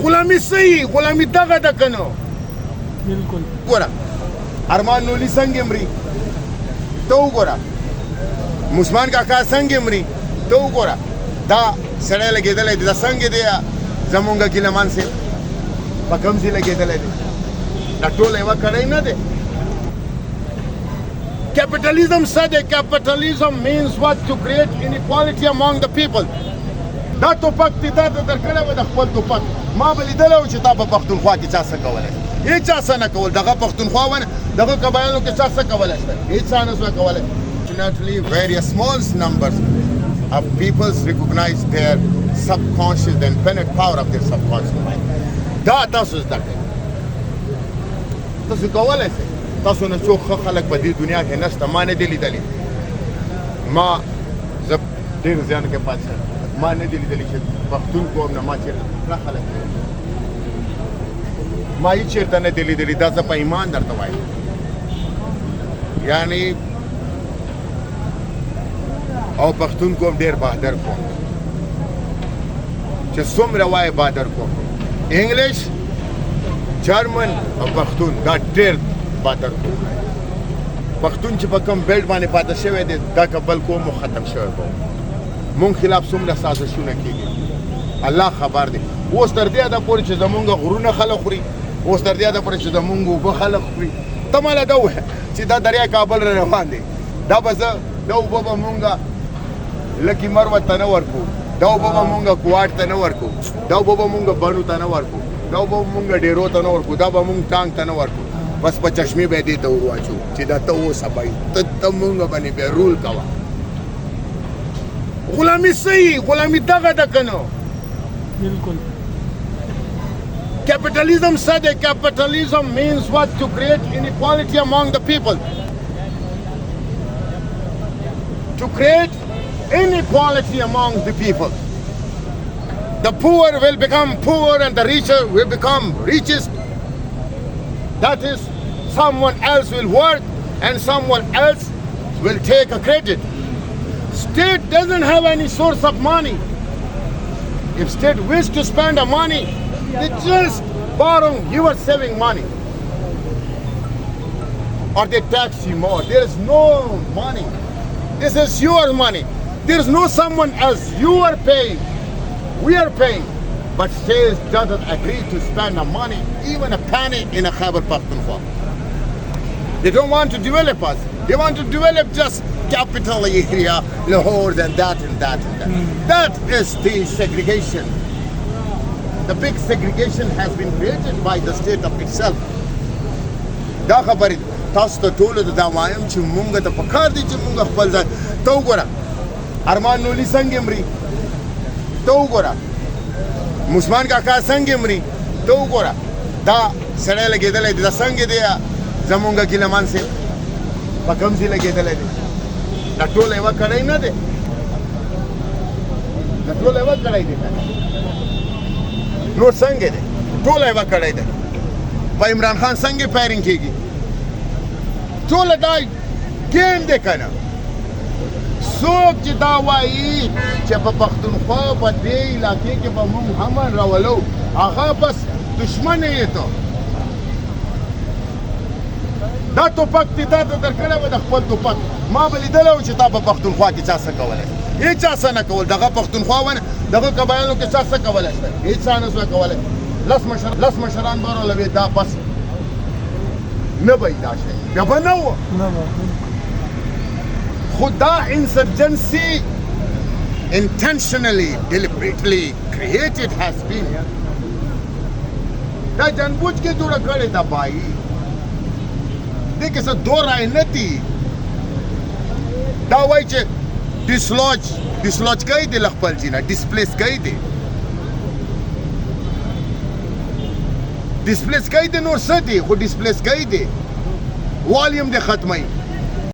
غلامي صحیح غلامي دغه ده که نو بالکل ګوره ارمان نولي څنګه مري ته وګوره مسلمان کاکا څنګه مري ته وګوره دا سړی لګېدلی دی دا څنګه دی زمونږ ګیلمان صاحب په کوم ځای لګېدلی دی دا ټول یوه کړی نه دی Capitalism said that capitalism means what? To create inequality among the people. دا توپک دی دا ته درکړی وه د خپل توپک ما به لیدلی و چې تا په پښتونخوا کې چا څه کولی هېڅ چا څه نه کول دغه پښتونخوا ونه دغه قبایلو کې چا څه کولی شته هېڅ چا نه شوی کولی Fortunately, very small numbers of people recognize their subconscious, the infinite power of their subconscious mind. دا تاسو زده کړئ تاسو کولی شئ تاسو نه څوک ښه خلک په دې دنیا کې نشته ما نه دي لیدلي ما زه ډېر زیانو کې پاتې شوم ما نه دي لیدلي چې پښتون کوم نه ما چېرته ښه خلک ما هېڅ چېرته نه دي لیدلي دا زه په ایمان درته وایم یعنې او پښتون کوم ډېر بهادر کوم چې څومره وایي بهادر کوم انګلېش جرمن او پښتون دا ډېر بهادر کوم پښتون چې په کوم بیلټ باندې پاتې شوی دی دا که بل کوم ختم شوی کوم مونږ خلاف څومره سازشونه کېږي الله خبر دی اوس تر دې حده پورې چې زمونږ غرونه خلک خوري اوس تر دې حده پورې چې زمونږ اوبه خلک خوري ته ماله دا ووایه چې دا دریا کابل را روان دی دا به زه دا اوبه به مونږ لکي مروت ته نه ورکو دا اوبه به مونږ کوواټ ته نه ورکو دا اوبه به مونږ بڼو ته نه ورکو دا اوبه به مونږ ډېرو ته نه ورکو دا به مونږ ټانک ته نه ورکو بس په چشمې به یې دې ته ور واچو چې دا ته اوسه بهی ته مونږ باندې بیا رول کوه غلامي صحیح غلامي دغه ده که نو بالکل Capitalism said that capitalism means what? To create inequality among the people. To create inequality among the people. The poor will become poor and the richer will become richest. That is, someone else will work and someone else will take a credit. State doesn't have any source of money. If state wish to spend the money, they just borrow your saving money. Or they tax you more. There is no money. This is your money. There is no someone else. You are paying. We are paying. But state doesn't agree to spend the money, even a penny in a Khyber Pakhtunkhwa. They don't want to develop us. They want to develop just capital area, Lahore and that and that and that. That is the segregation. The big segregation has been created by the state of itself. دا خبرې تاسو ته ټولو ته دا وایم چې مونږ ته پکار دي چې مونږ خپل ځای ته وګوره ارمان نولي څنګه مري ته وګوره مسلمان کاکا څنګه مري ته وګوره دا سړی لګېدلی دی دا څنګه دی زمونږ ګیلمان صاحب په کوم ځای لګېدلی دی دا ټول یوه کړی نه دی دا ټول یوه کړی دی نور څنګه دی ټوله یوه کړی دی په عمران خان څنګه فایرنګ کېږي ټوله دا ګیم دی که نه څوک چې دا وایي چې په پښتونخوا په دې علاقې کې به موږ امن راولو هغه بس دشمن یې ته دا توپک دی دا ته درکړی وه د خپل توپک ما به لیدلی و چې تا په پښتونخوا کې چا څه کولی هېڅ چا څه نه کول دغه پښتونخوا ونه دغه قبایلو کې چا څه کولی شته هېڅ چا نه شوی کولی لس مشران به راولوي دا بس نه به دا شی بیا به نه وه خو دا انسرجنسي intentionally, deliberately created has been. دا جنبوج کې جوړه کړې ده بایي دې کې څه دو رایې نه دي دا وایي چې ډسلوج کوي دې له خپل ځای نه ډسپلیس کوي دې ډسپلیس کوي دې نور څه دي خو ډسپلیس کوي دې والیوم دې ختموي